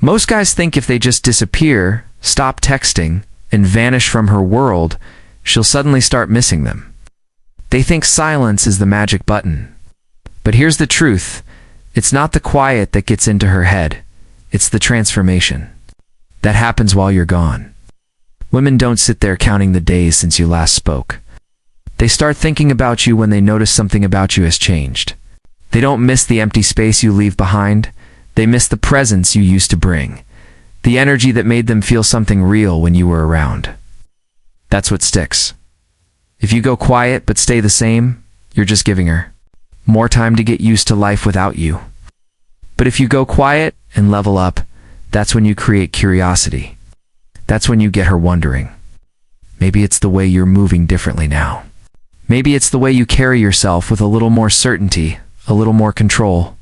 Most guys think if they just disappear, stop texting, and vanish from her world, she'll suddenly start missing them. They think silence is the magic button. But here's the truth. It's not the quiet that gets into her head. It's the transformation. That happens while you're gone. Women don't sit there counting the days since you last spoke. They start thinking about you when they notice something about you has changed. They don't miss the empty space you leave behind. They miss the presence you used to bring. The energy that made them feel something real when you were around. That's what sticks. If you go quiet but stay the same, you're just giving her more time to get used to life without you. But if you go quiet and level up, that's when you create curiosity. That's when you get her wondering. Maybe it's the way you're moving differently now. Maybe it's the way you carry yourself with a little more certainty, a little more control.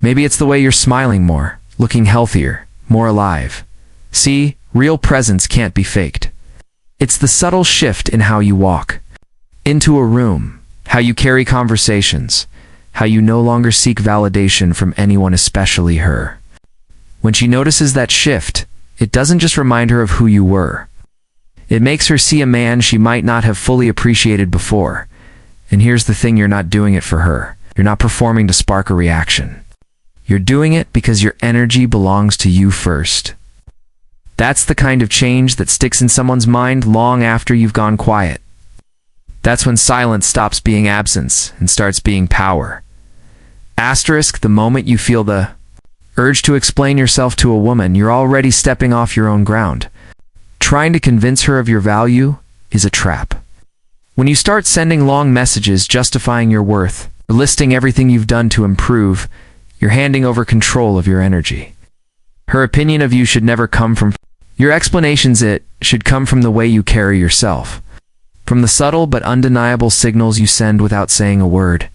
Maybe it's the way you're smiling more, looking healthier, more alive. See, real presence can't be faked. It's the subtle shift in how you walk into a room, how you carry conversations, how you no longer seek validation from anyone, especially her. When she notices that shift, it doesn't just remind her of who you were. It makes her see a man she might not have fully appreciated before. And here's the thing, you're not doing it for her. You're not performing to spark a reaction. You're doing it because your energy belongs to you first. That's the kind of change that sticks in someone's mind long after you've gone quiet. That's when silence stops being absence and starts being power. Asterisk, the moment you feel the urge to explain yourself to a woman, you're already stepping off your own ground. Trying to convince her of your value is a trap. When you start sending long messages justifying your worth, or listing everything you've done to improve, you're handing over control of your energy. Her opinion of you should never come from your explanations. It should come from the way you carry yourself. From the subtle but undeniable signals you send without saying a word.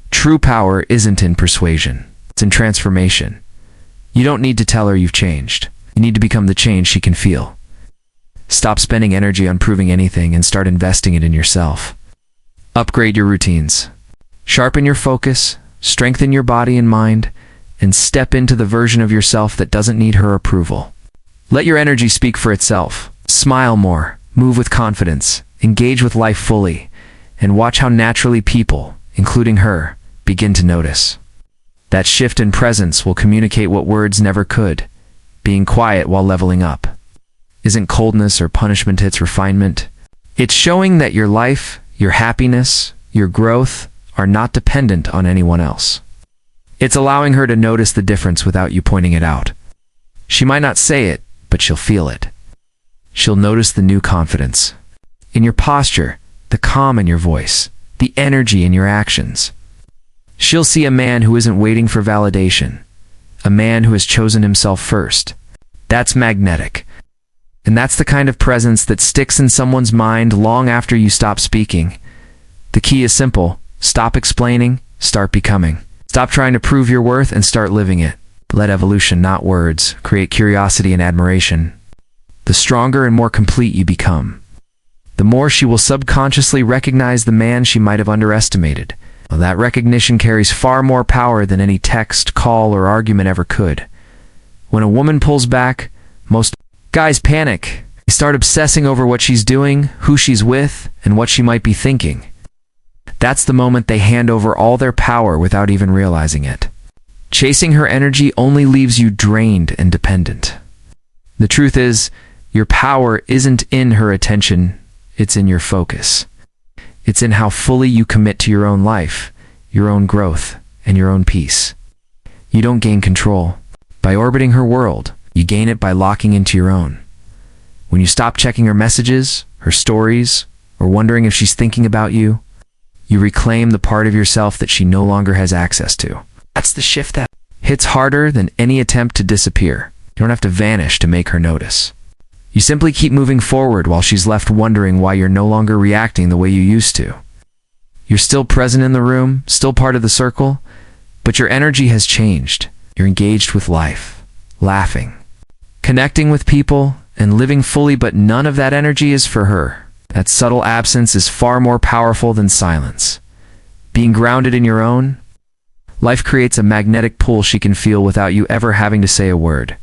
True power isn't in persuasion. It's in transformation. You don't need to tell her you've changed. You need to become the change she can feel. Stop spending energy on proving anything and start investing it in yourself. Upgrade your routines. Sharpen your focus, strengthen your body and mind, and step into the version of yourself that doesn't need her approval. Let your energy speak for itself. Smile more, move with confidence, engage with life fully, and watch how naturally people, including her, begin to notice. That shift in presence will communicate what words never could. Being quiet while leveling up isn't coldness or punishment, it's refinement. It's showing that your life, your happiness, your growth are not dependent on anyone else. It's allowing her to notice the difference without you pointing it out. She might not say it, but she'll feel it. She'll notice the new confidence in your posture, the calm in your voice, the energy in your actions. She'll see a man who isn't waiting for validation, a man who has chosen himself first. That's magnetic. And that's the kind of presence that sticks in someone's mind long after you stop speaking. The key is simple. Stop explaining, start becoming. Stop trying to prove your worth and start living it. Let evolution, not words, create curiosity and admiration. The stronger and more complete you become, the more she will subconsciously recognize the man she might have underestimated. Well, that recognition carries far more power than any text, call, or argument ever could. When a woman pulls back, most guys panic. They start obsessing over what she's doing, who she's with, and what she might be thinking. That's the moment they hand over all their power without even realizing it. Chasing her energy only leaves you drained and dependent. The truth is, your power isn't in her attention, it's in your focus. It's in how fully you commit to your own life, your own growth, and your own peace. You don't gain control by orbiting her world. You gain it by locking into your own. When you stop checking her messages, her stories, or wondering if she's thinking about you, you reclaim the part of yourself that she no longer has access to. That's the shift that hits harder than any attempt to disappear. You don't have to vanish to make her notice. You simply keep moving forward while she's left wondering why you're no longer reacting the way you used to. You're still present in the room, still part of the circle, but your energy has changed. You're engaged with life, laughing, connecting with people, and living fully, but none of that energy is for her. That subtle absence is far more powerful than silence. Being grounded in your own life creates a magnetic pull she can feel without you ever having to say a word.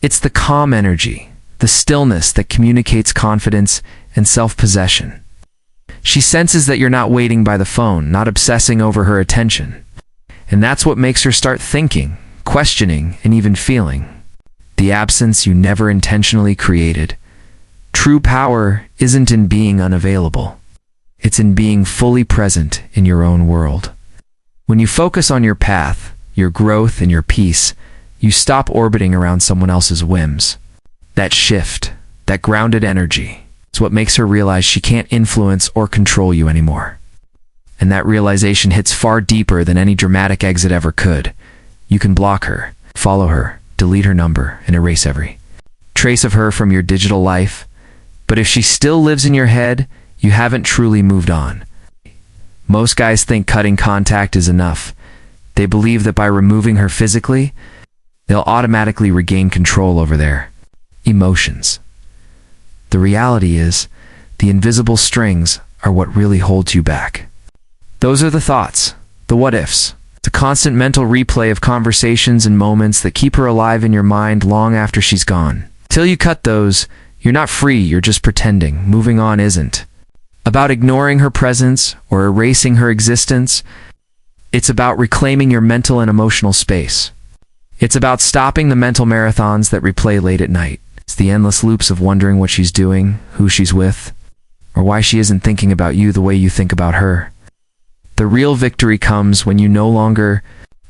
It's the calm energy, the stillness that communicates confidence and self-possession. She senses that you're not waiting by the phone, not obsessing over her attention. And that's what makes her start thinking, questioning, and even feeling. The absence you never intentionally created. True power isn't in being unavailable. It's in being fully present in your own world. When you focus on your path, your growth, and your peace, you stop orbiting around someone else's whims. That shift, that grounded energy, is what makes her realize she can't influence or control you anymore. And that realization hits far deeper than any dramatic exit ever could. You can block her, follow her, delete her number, and erase every trace of her from your digital life. But if she still lives in your head, you haven't truly moved on. Most guys think cutting contact is enough. They believe that by removing her physically, they'll automatically regain control over their emotions. The reality is, the invisible strings are what really holds you back. Those are the thoughts, the what-ifs. It's a constant mental replay of conversations and moments that keep her alive in your mind long after she's gone. Till you cut those, you're not free, you're just pretending. Moving on isn't about ignoring her presence or erasing her existence. It's about reclaiming your mental and emotional space. It's about stopping the mental marathons that replay late at night. It's the endless loops of wondering what she's doing, who she's with, or why she isn't thinking about you the way you think about her. The real victory comes when you no longer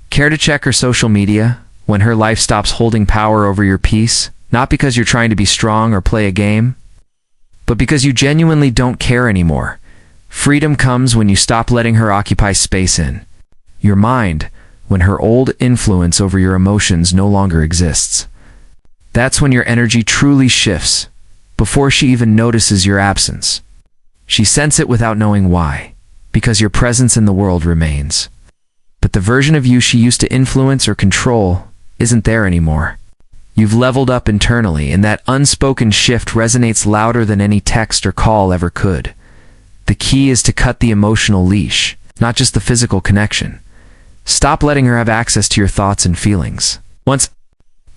care to check her social media, when her life stops holding power over your peace, not because you're trying to be strong or play a game, but because you genuinely don't care anymore. Freedom comes when you stop letting her occupy space in your mind, when her old influence over your emotions no longer exists. That's when your energy truly shifts, before she even notices your absence. She senses it without knowing why, because your presence in the world remains. But the version of you she used to influence or control isn't there anymore. You've leveled up internally, and that unspoken shift resonates louder than any text or call ever could. The key is to cut the emotional leash, not just the physical connection. Stop letting her have access to your thoughts and feelings. Once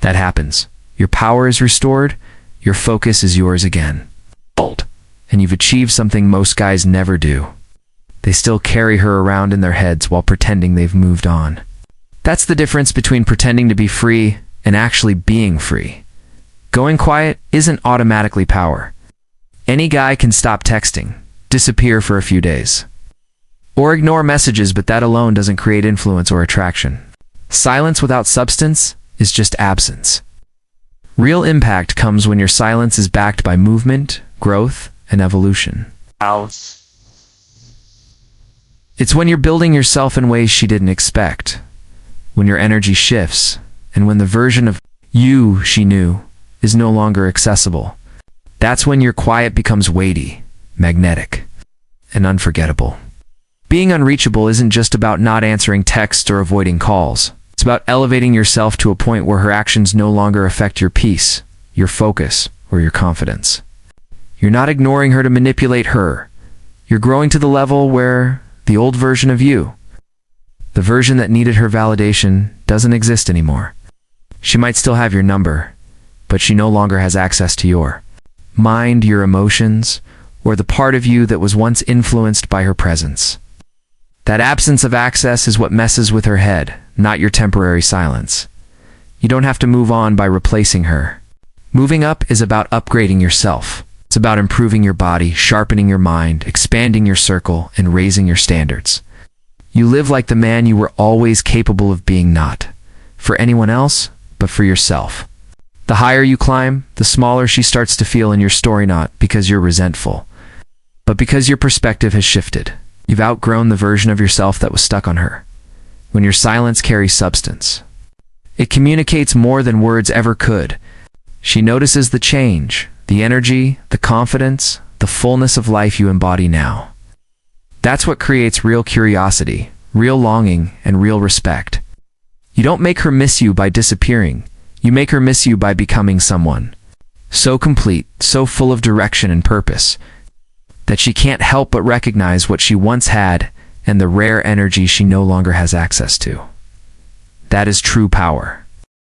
that happens, your power is restored, your focus is yours again. And you've achieved something most guys never do. They still carry her around in their heads while pretending they've moved on. That's the difference between pretending to be free and actually being free. Going quiet isn't automatically power. Any guy can stop texting, disappear for a few days, or ignore messages, but that alone doesn't create influence or attraction. Silence without substance is just absence. Real impact comes when your silence is backed by movement, growth, and evolution. It's when you're building yourself in ways she didn't expect, when your energy shifts, and when the version of you she knew is no longer accessible. That's when your quiet becomes weighty, magnetic, and unforgettable. Being unreachable isn't just about not answering texts or avoiding calls. It's about elevating yourself to a point where her actions no longer affect your peace, your focus, or your confidence. You're not ignoring her to manipulate her. You're growing to the level where the old version of you, the version that needed her validation, doesn't exist anymore. She might still have your number, but she no longer has access to your mind, your emotions, or the part of you that was once influenced by her presence. That absence of access is what messes with her head, not your temporary silence. You don't have to move on by replacing her. Moving up is about upgrading yourself. It's about improving your body, sharpening your mind, expanding your circle, and raising your standards. You live like the man you were always capable of being, not for anyone else, but for yourself. The higher you climb, the smaller she starts to feel in your story, not because you're resentful, but because your perspective has shifted. You've outgrown the version of yourself that was stuck on her. When your silence carries substance, it communicates more than words ever could. She notices the change, the energy, the confidence, the fullness of life you embody now. That's what creates real curiosity, real longing, and real respect. You don't make her miss you by disappearing. You make her miss you by becoming someone so complete, so full of direction and purpose, that she can't help but recognize what she once had and the rare energy she no longer has access to. That is true power.